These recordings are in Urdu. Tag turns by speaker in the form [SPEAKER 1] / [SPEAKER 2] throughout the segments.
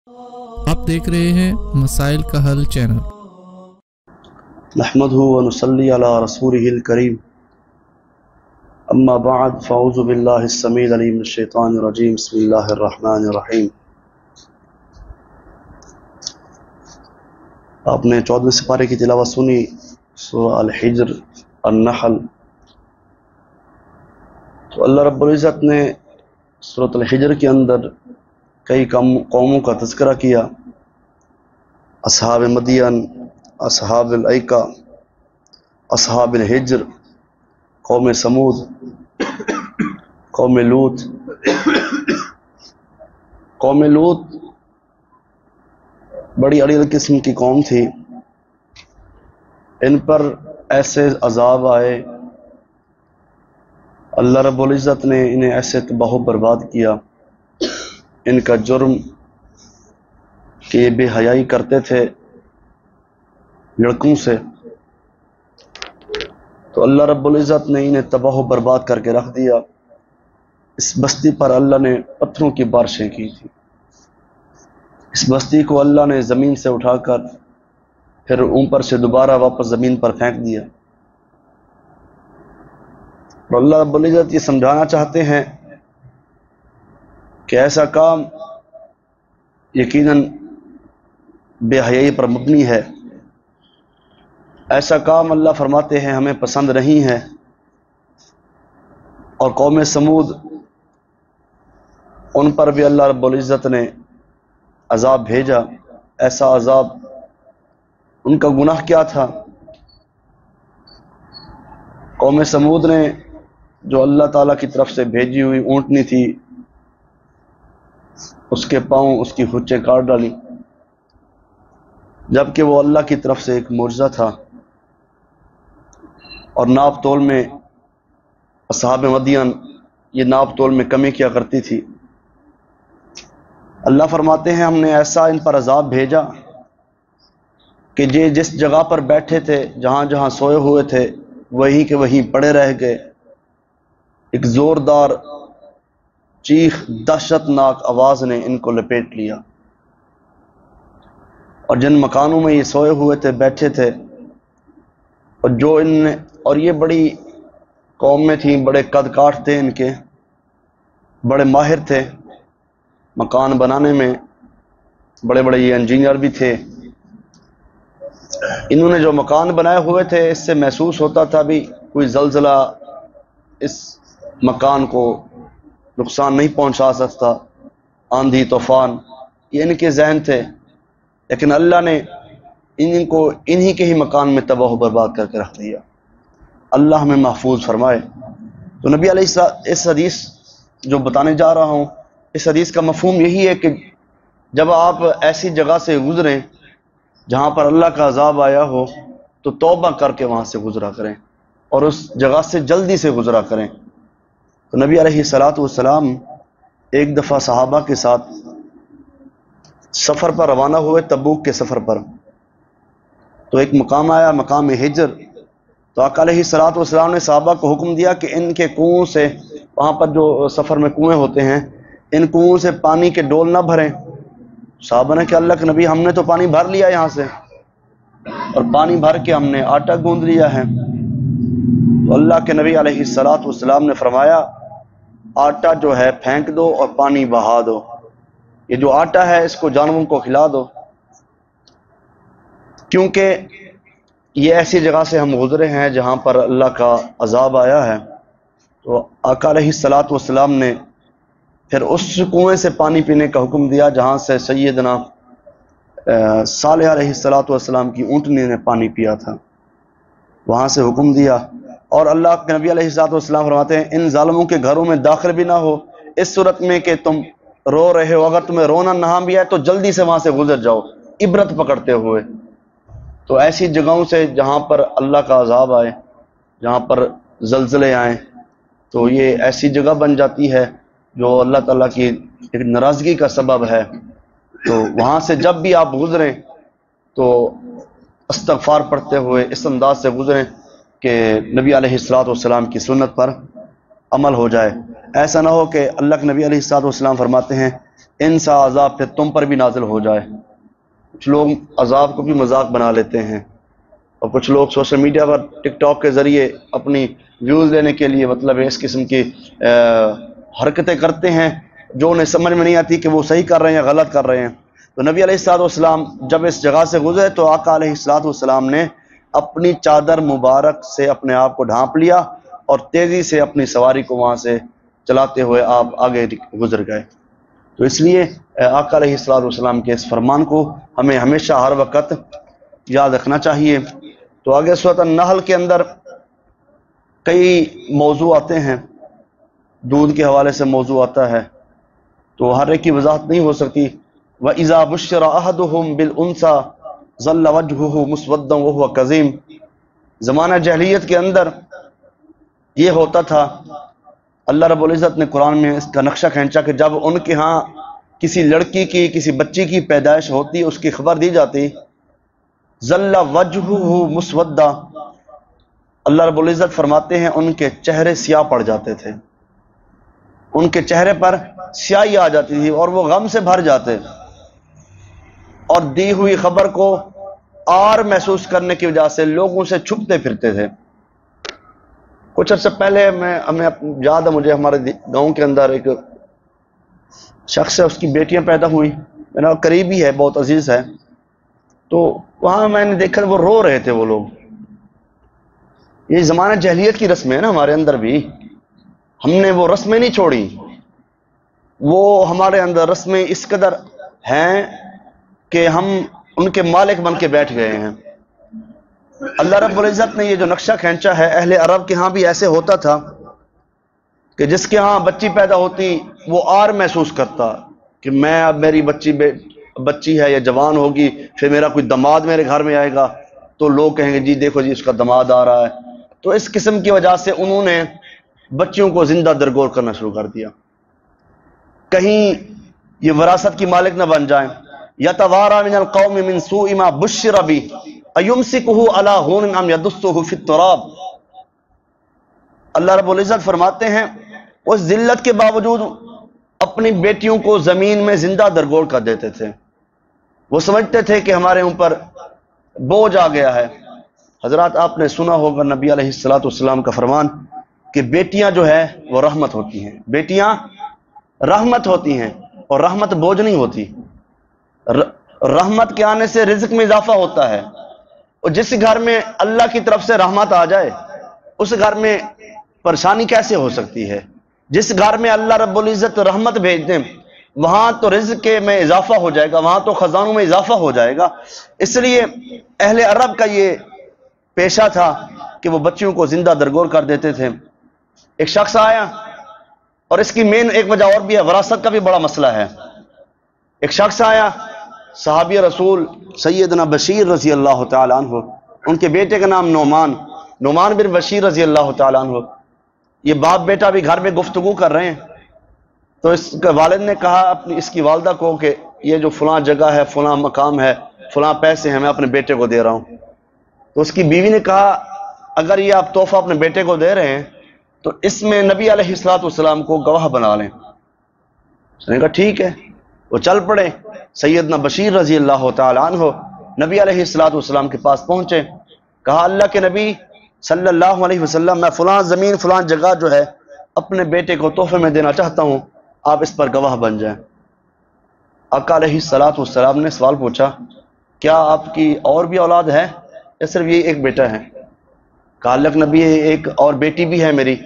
[SPEAKER 1] آپ دیکھ رہے ہیں مسائل کا حل چینل۔
[SPEAKER 2] نحمدہ و نصلی علی رسولہ الکریم، اما بعد فاعوذ باللہ السمیع العلیم من الشیطان الرجیم، بسم اللہ الرحمن الرحیم۔ آپ نے 14ویں سپارے کی تلاوت سنی، سورہ الحجر النحل۔ تو اللہ رب العزت نے سورۃ الحجر کے اندر کئی قوموں کا تذکرہ کیا، اصحاب مدین، اصحاب الایکہ، اصحاب الحجر، قوم سمود، قوم لوط۔ قوم لوط بڑی اڑیل قسم کی قوم تھی، ان پر ایسے عذاب آئے، اللہ رب العزت نے انہیں ایسے تباہ و برباد کیا۔ ان کا جرم کہ یہ بے حیائی کرتے تھے لڑکوں سے، تو اللہ رب العزت نے انہیں تباہ و برباد کر کے رکھ دیا۔ اس بستی پر اللہ نے پتھروں کی بارشیں کی تھی، اس بستی کو اللہ نے زمین سے اٹھا کر پھر اوپر سے دوبارہ واپس زمین پر پھینک دیا۔ اور اللہ رب العزت یہ سمجھانا چاہتے ہیں کہ ایسا کام یقیناً بے حیائی پر مبنی ہے، ایسا کام اللہ فرماتے ہیں ہمیں پسند نہیں ہے۔ اور قوم سمود، ان پر بھی اللہ رب العزت نے عذاب بھیجا۔ ایسا عذاب، ان کا گناہ کیا تھا؟ قوم سمود نے جو اللہ تعالیٰ کی طرف سے بھیجی ہوئی اونٹنی تھی، اس کے پاؤں اس کی ہوچیں کاٹ ڈالی، جبکہ وہ اللہ کی طرف سے ایک معجزہ تھا۔ اور ناپ تول میں اصحاب مدین یہ ناپ تول میں کمی کیا کرتی تھی۔ اللہ فرماتے ہیں ہم نے ایسا ان پر عذاب بھیجا کہ یہ جس جگہ پر بیٹھے تھے، جہاں جہاں سوئے ہوئے تھے، وہیں کے وہیں پڑے رہ گئے۔ ایک زوردار چیخ، دہشت ناک آواز نے ان کو لپیٹ لیا، اور جن مکانوں میں یہ سوئے ہوئے تھے، بیٹھے تھے، اور یہ بڑی قوم میں تھیں، بڑے قد کاٹ تھے ان کے، بڑے ماہر تھے مکان بنانے میں، بڑے بڑے یہ انجینئر بھی تھے۔ انہوں نے جو مکان بنائے ہوئے تھے، اس سے محسوس ہوتا تھا بھی کوئی زلزلہ اس مکان کو نقصان نہیں پہنچا سکتا، آندھی طوفان، یہ ان کے ذہن تھے۔ لیکن اللہ نے ان کو انہی کے ہی مکان میں تباہ و برباد کر کے رکھ دیا۔ اللہ ہمیں محفوظ فرمائے۔ تو نبی علیہ السلام، اس حدیث جو بتانے جا رہا ہوں، اس حدیث کا مفہوم یہی ہے کہ جب آپ ایسی جگہ سے گزریں جہاں پر اللہ کا عذاب آیا ہو، تو توبہ کر کے وہاں سے گزرا کریں، اور اس جگہ سے جلدی سے گزرا کریں۔ تو نبی علیہ السلام ایک دفعہ صحابہ کے ساتھ سفر پر روانہ ہوئے، تبوک کے سفر پر۔ تو ایک مقام آیا، مقام ہجر۔ تو آقا علیہ السلام نے صحابہ کو حکم دیا کہ ان کے کنویں سے، وہاں پر جو سفر میں کنویں ہوتے ہیں، ان کنویں سے پانی کے ڈول نہ بھریں۔ صحابہ نے کہ اللہ کے نبی، ہم نے تو پانی بھر لیا یہاں سے، اور پانی بھر کے ہم نے آٹا گوندھ لیا ہے۔ تو اللہ کے نبی علیہ السلام نے فرمایا، آٹا جو ہے پھینک دو اور پانی بہا دو، یہ جو آٹا ہے اس کو جانوروں کو کھلا دو، کیونکہ یہ ایسی جگہ سے ہم گزرے ہیں جہاں پر اللہ کا عذاب آیا ہے۔ تو آقا علیہ السلام نے پھر اس کنویں سے پانی پینے کا حکم دیا جہاں سے سیدنا صالح علیہ السلام کی اونٹنی نے پانی پیا تھا، وہاں سے حکم دیا۔ اور اللہ کے نبی علیہ السلام فرماتے ہیں ان ظالموں کے گھروں میں داخل بھی نہ ہو، اس صورت میں کہ تم رو رہے ہو، اگر تمہیں رونا نہ بھی ہے تو جلدی سے وہاں سے گزر جاؤ، عبرت پکڑتے ہوئے۔ تو ایسی جگہوں سے جہاں پر اللہ کا عذاب آئے، جہاں پر زلزلے آئیں، تو یہ ایسی جگہ بن جاتی ہے جو اللہ تعالیٰ کی ایک ناراضگی کا سبب ہے۔ تو وہاں سے جب بھی آپ گزریں تو استغفار پڑھتے ہوئے اس انداز سے گزریں کہ نبی علیہ السلام کی سنت پر عمل ہو جائے۔ ایسا نہ ہو کہ اللہ کے نبی علیہ السلام فرماتے ہیں ان سا عذاب پھر تم پر بھی نازل ہو جائے۔ کچھ لوگ عذاب کو بھی مذاق بنا لیتے ہیں، اور کچھ لوگ سوشل میڈیا پر ٹک ٹاک کے ذریعے اپنی ویوز لینے کے لیے مطلب اس قسم کی حرکتیں کرتے ہیں جو انہیں سمجھ میں نہیں آتی کہ وہ صحیح کر رہے ہیں یا غلط کر رہے ہیں۔ تو نبی علیہ الصلوۃ والسلام جب اس جگہ سے گزرے تو آقا علیہ الصلوۃ والسلام نے اپنی چادر مبارک سے اپنے آپ کو ڈھانپ لیا اور تیزی سے اپنی سواری کو وہاں سے چلاتے ہوئے آپ آگے گزر گئے۔ تو اس لیے آقا علیہ الصلوۃ والسلام کے اس فرمان کو ہمیں ہمیشہ ہر وقت یاد رکھنا چاہیے۔ تو آگے سورۃ النحل کے اندر کئی موضوع آتے ہیں، دودھ کے حوالے سے موضوع آتا ہے، تو ہر ایک کی وضاحت نہیں ہو سکتی۔ وَإِذَا بُشِّرَ أَحَدُهُمْ بِالْأُنثَىٰ ظَلَّ وَجْهُهُ مُسْوَدًّا وَهُوَ كَظِيمٌ۔ زمانہ جاہلیت کے اندر یہ ہوتا تھا، اللہ رب العزت نے قرآن میں اس کا نقشہ کھینچا کہ جب ان کے ہاں کسی لڑکی کی کسی بچی کی پیدائش ہوتی، اس کی خبر دی جاتی، ظَلَّ وَجْهُهُ مُسْوَدًّا، اللہ رب العزت فرماتے ہیں ان کے چہرے سیاہ پڑ جاتے تھے، ان کے چہرے پر سیاہی آ جاتی تھی اور وہ غم سے بھر جاتے، اور دی ہوئی خبر کو آر محسوس کرنے کی وجہ سے لوگوں سے چھپتے پھرتے تھے۔ کچھ عرصہ پہلے ہمیں یاد ہے مجھے، ہمارے گاؤں کے اندر ایک شخص ہے، اس کی بیٹیاں پیدا ہوئی، میرا قریبی ہے، بہت عزیز ہے، تو وہاں میں نے دیکھا وہ رو رہے تھے وہ لوگ۔ یہ زمانہ جاہلیت کی رسمیں ہیں نا، ہمارے اندر بھی ہم نے وہ رسمیں نہیں چھوڑی، وہ ہمارے اندر رسمیں اس قدر ہیں کہ ہم ان کے مالک بن کے بیٹھ گئے ہیں۔ اللہ رب العزت نے یہ جو نقشہ کھینچا ہے، اہل عرب کے ہاں بھی ایسے ہوتا تھا کہ جس کے ہاں بچی پیدا ہوتی وہ آر محسوس کرتا کہ میں اب میری بچی ہے یا جوان ہوگی، پھر میرا کوئی دماد میرے گھر میں آئے گا تو لوگ کہیں گے جی دیکھو جی اس کا دماد آ رہا ہے۔ تو اس قسم کی وجہ سے انہوں نے بچیوں کو زندہ درگور کرنا شروع کر دیا، کہیں یہ وراثت کی مالک نہ بن جائیں۔ یتوارا من القوم من سوء ما بشر بہ ایمسکہ علی ہون ام یدسہ فی التراب۔ اللہ رب العزت فرماتے ہیں اس ذلت کے باوجود اپنی بیٹیوں کو زمین میں زندہ درگور کر دیتے تھے، وہ سمجھتے تھے کہ ہمارے اوپر بوجھ آ گیا ہے۔ حضرات آپ نے سنا ہوگا نبی علیہ الصلوۃ والسلام کا فرمان کہ بیٹیاں جو ہے وہ رحمت ہوتی ہیں، بیٹیاں رحمت ہوتی ہیں، اور رحمت بوجھ نہیں ہوتی۔ رحمت کے آنے سے رزق میں اضافہ ہوتا ہے، اور جس گھر میں اللہ کی طرف سے رحمت آ جائے اس گھر میں پریشانی کیسے ہو سکتی ہے؟ جس گھر میں اللہ رب العزت رحمت بھیج دیں وہاں تو رزق میں اضافہ ہو جائے گا، وہاں تو خزانوں میں اضافہ ہو جائے گا۔ اس لیے اہل عرب کا یہ پیشہ تھا کہ وہ بچیوں کو زندہ درگور کر دیتے تھے۔ ایک شخص آیا، اور اس کی مین ایک وجہ اور بھی ہے، وراثت کا بھی بڑا مسئلہ ہے۔ ایک شخص آیا، صحابی رسول سیدنا بشیر رضی اللہ تعالیٰ عنہ، ان کے بیٹے کا نام نعمان بن بشیر رضی اللہ تعالیٰ عنہ، یہ باپ بیٹا بھی گھر میں گفتگو کر رہے ہیں، تو اس کے والد نے کہا اپنی اس کی والدہ کو کہ یہ جو فلاں جگہ ہے، فلاں مقام ہے، فلاں پیسے ہیں، میں اپنے بیٹے کو دے رہا ہوں۔ تو اس کی بیوی نے کہا اگر یہ آپ تحفہ اپنے بیٹے کو دے رہے ہیں تو اس میں نبی علیہ الصلوۃ والسلام کو گواہ بنا لیں۔ اس نے کہا ٹھیک ہے، وہ چل پڑے۔ سیدنا بشیر رضی اللہ تعالیٰ عنہ نبی علیہ الصلوۃ والسلام کے پاس پہنچے، کہا اللہ کے نبی صلی اللہ علیہ وسلم میں فلاں زمین فلاں جگہ جو ہے اپنے بیٹے کو تحفے میں دینا چاہتا ہوں، آپ اس پر گواہ بن جائیں۔ آقا علیہ الصلوۃ والسلام نے سوال پوچھا کیا آپ کی اور بھی اولاد ہے یا صرف یہ ایک بیٹا ہے؟ کہا اللہ کے نبی ایک اور بیٹی بھی ہے میری۔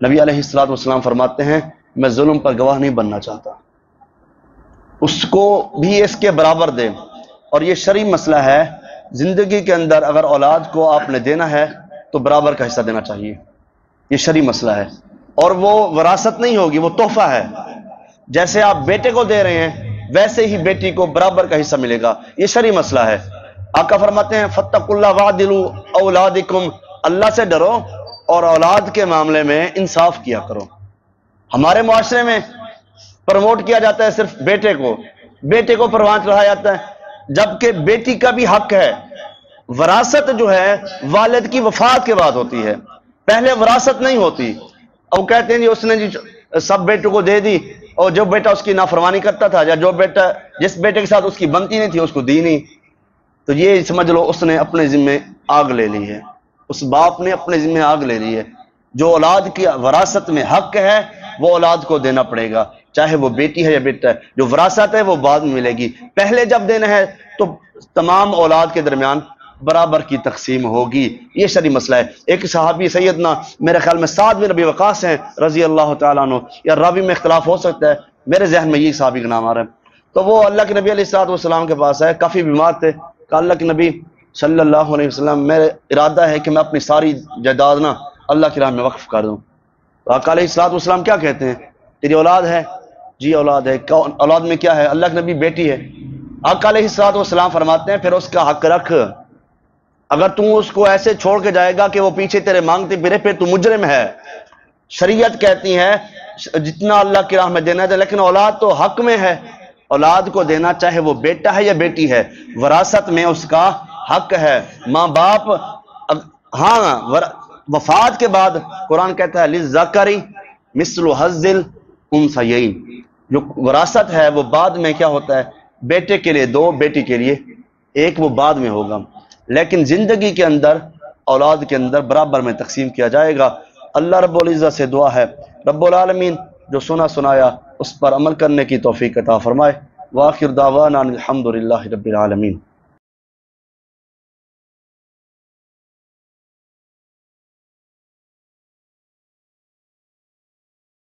[SPEAKER 2] نبی علیہ الصلوۃ والسلام فرماتے ہیں میں ظلم پر گواہ نہیں بننا چاہتا، اس کو بھی اس کے برابر دے۔ اور یہ شرعی مسئلہ ہے، زندگی کے اندر اگر اولاد کو آپ نے دینا ہے تو برابر کا حصہ دینا چاہیے، یہ شرعی مسئلہ ہے، اور وہ وراثت نہیں ہوگی، وہ تحفہ ہے۔ جیسے آپ بیٹے کو دے رہے ہیں ویسے ہی بیٹی کو برابر کا حصہ ملے گا، یہ شرعی مسئلہ ہے۔ آقا فرماتے ہیں فَاتَّقُوا اللَّهَ وَاعْدِلُوا اولادکم، اللہ سے ڈرو اور اولاد کے معاملے میں انصاف کیا کرو۔ ہمارے معاشرے میں پروموٹ کیا جاتا ہے صرف بیٹے کو پروان چڑھایا جاتا ہے، جبکہ بیٹی کا بھی حق ہے۔ وراثت جو ہے والد کی وفات کے بعد ہوتی ہے، پہلے وراثت نہیں ہوتی۔ اور کہتے ہیں جی اس نے جی سب بیٹوں کو دے دی اور جو بیٹا اس کی نافرمانی کرتا تھا یا جو بیٹا جس بیٹے کے ساتھ اس کی بنتی نہیں تھی اس کو دی نہیں، تو یہ سمجھ لو اس نے اپنے ذمے آگ لے لی ہے، اس باپ نے اپنے ذمے آگ لے لی ہے۔ جو اولاد کی وراثت میں حق ہے وہ اولاد کو دینا پڑے گا، چاہے وہ بیٹی ہے یا بیٹا ہے۔ جو وراثت ہے وہ بعد میں ملے گی، پہلے جب دینا ہے تو تمام اولاد کے درمیان برابر کی تقسیم ہوگی۔ یہ شرعی مسئلہ ہے۔ ایک صحابی سیدنا میرے خیال میں سعد بن ربیع وقاص ہیں رضی اللہ تعالیٰ عنہ، یا راوی میں اختلاف ہو سکتا ہے، میرے ذہن میں یہ صحابی کا نام آ رہا ہے۔ تو وہ اللہ کے نبی علیہ الصلوۃ والسلام کے پاس آئے، کافی بیمار تھے، کہ اللہ کے نبی صلی اللہ علیہ وسلم میرا ارادہ ہے کہ میں اپنی ساری جائیداد نا اللہ کی راہ میں وقف کر دوں۔ تو آقا علیہ الصلوۃ والسلام کیا کہتے ہیں؟ تیری اولاد ہے؟ جی اولاد ہے۔ اولاد میں کیا ہے؟ اللہ کے نبی بیٹی ہے۔ آقا علیہ الصلوۃ والسلام فرماتے ہیں پھر اس کا حق رکھ، اگر تم اس کو ایسے چھوڑ کے جائے گا کہ وہ پیچھے تیرے مانگتے پھرے پھر تو مجرم ہے۔ شریعت کہتی ہے جتنا اللہ کی راہ میں دینا ہے، لیکن اولاد تو حق میں ہے، اولاد کو دینا چاہے وہ بیٹا ہے یا بیٹی ہے، وراثت میں اس کا حق ہے۔ ماں باپ ہاں وفات کے بعد قرآن کہتا ہے للذکر مثل حظ الانثیین، جو وراثت ہے وہ بعد میں کیا ہوتا ہے؟ بیٹے کے لیے دو، بیٹی کے لیے ایک، وہ بعد میں ہوگا، لیکن زندگی کے اندر اولاد کے اندر برابر میں تقسیم کیا جائے گا۔ اللہ رب العزت سے دعا ہے رب العالمین جو سنا سنایا اس پر عمل کرنے کی توفیق عطا فرمائے۔ وآخر دعوانا الحمد للہ رب العالمین۔